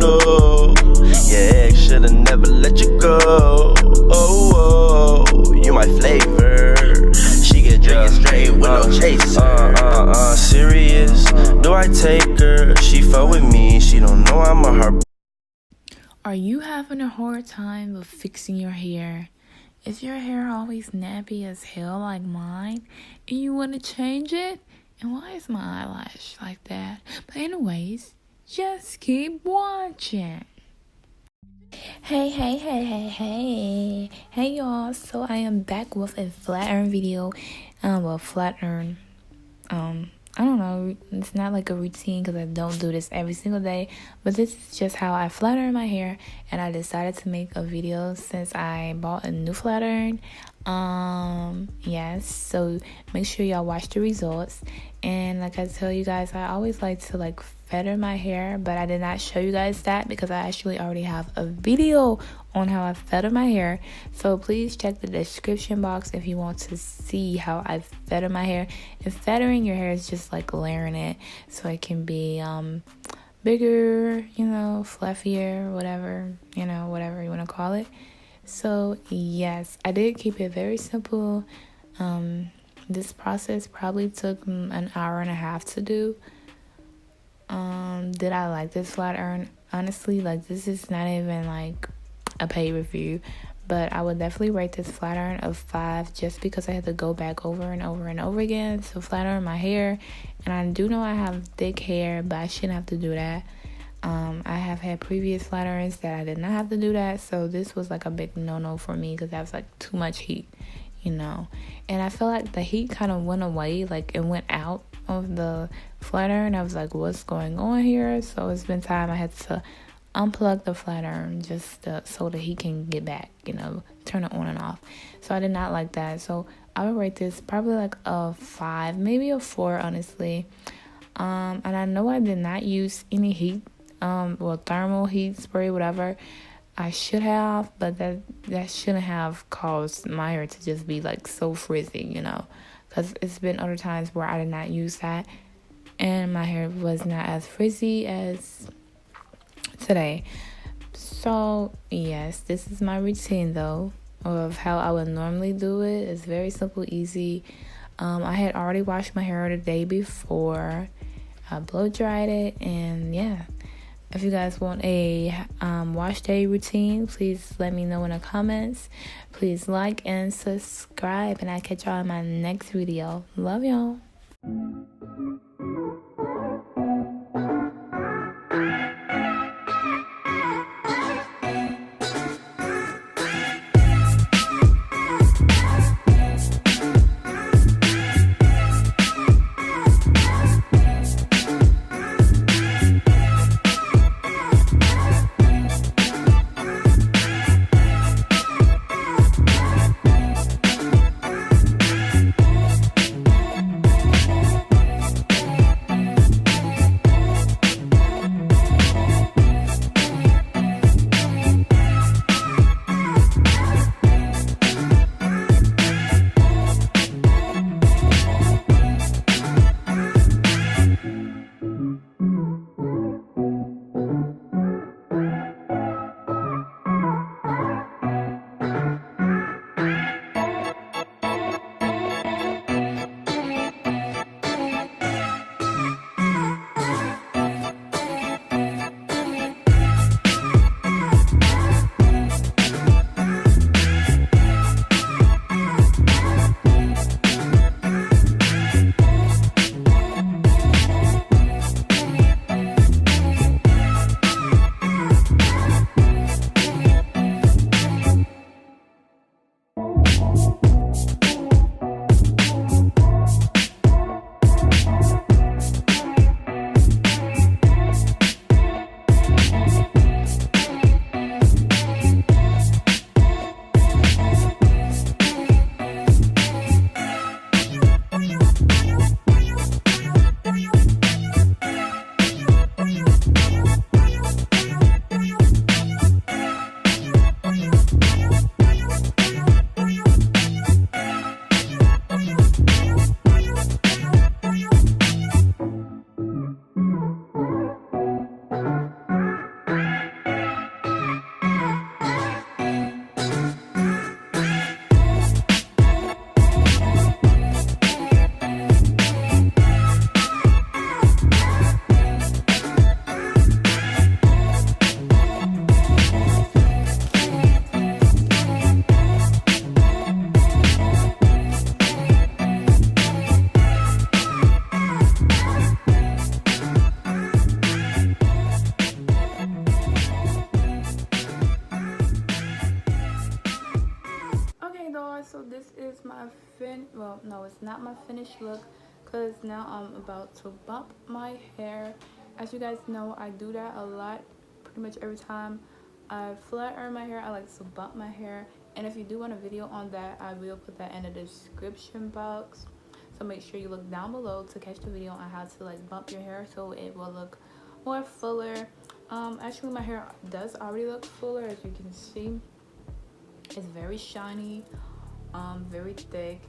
know. Your ex should've never let you go. Oh, oh, you my flavor. She get drinking straight with no chaser. Serious, do I take her? She fuck with me, she don't know I'm a heart. Are you having a hard time with fixing your hair? Is your hair always nappy as hell like mine and you want to change it? And why is my eyelash like that? But anyways, just keep watching. Hey y'all, so I am back with a flat iron video. Flat iron, I don't know, it's not like a routine because I don't do this every single day, but this is just how I flat iron my hair, and I decided to make a video since I bought a new flat iron. Yes, so make sure y'all watch the results. And like I tell you guys, I always like to feather my hair, but I did not show you guys that because I actually already have a video on how I feather my hair. So please check the description box if you want to see how I feather my hair. And feathering your hair is just like layering it so it can be bigger, fluffier, whatever you want to call it. So yes, I did keep it very simple. This process probably took an hour and a half to do. Did I like this flat iron? Honestly, this is not even a paid review, but I would definitely rate this flat iron of 5 just because I had to go back over and over and over again to flat iron my hair. And I do know I have thick hair, but I shouldn't have to do that. I have had previous flat irons that I did not have to do that, so this was a big no-no for me because that was too much heat, and I feel like the heat kind of went away, it went out of the flat iron. I was what's going on here? So it's been time I had to unplug the flat iron just so the heat can get back, turn it on and off. So I did not like that, so I would rate this probably a 5, maybe a 4, honestly. And I know I did not use any heat, thermal heat spray, whatever. I should have, but that shouldn't have caused my hair to just be so frizzy, because it's been other times where I did not use that and my hair was not as frizzy as today. So yes, this is my routine though of how I would normally do it. It's very simple, easy. I had already washed my hair the day before. I blow dried it, and yeah. If you guys want a wash day routine, please let me know in the comments. Please like and subscribe, and I'll catch y'all in my next video. Love y'all. my well, no, it's not my finished look, because now I'm about to bump my hair. As you guys know, I do that a lot. Pretty much every time I flat iron my hair, I like to bump my hair. And if you do want a video on that, I will put that in the description box. So make sure you look down below to catch the video on how to like bump your hair so it will look more fuller. Actually my hair does already look fuller, as you can see. It's very shiny, very thick.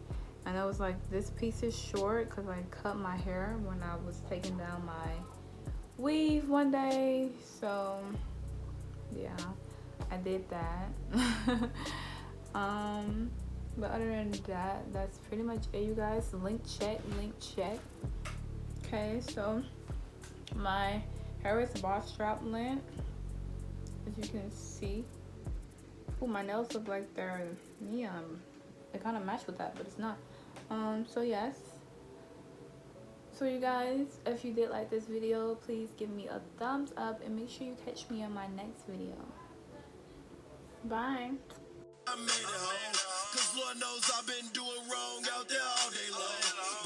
And I was like, this piece is short because I cut my hair when I was taking down my weave one day. So yeah, I did that. But other than that, that's pretty much it, you guys. Link check. Okay, so my hair is boss strap length, as you can see. Oh, my nails look like they're neon. They kind of match with that, but it's not. So yes. So you guys, if you did like this video, please give me a thumbs up and make sure you catch me on my next video. Bye. I made it home, 'cause Lord knows I've been doing wrong out there all day long.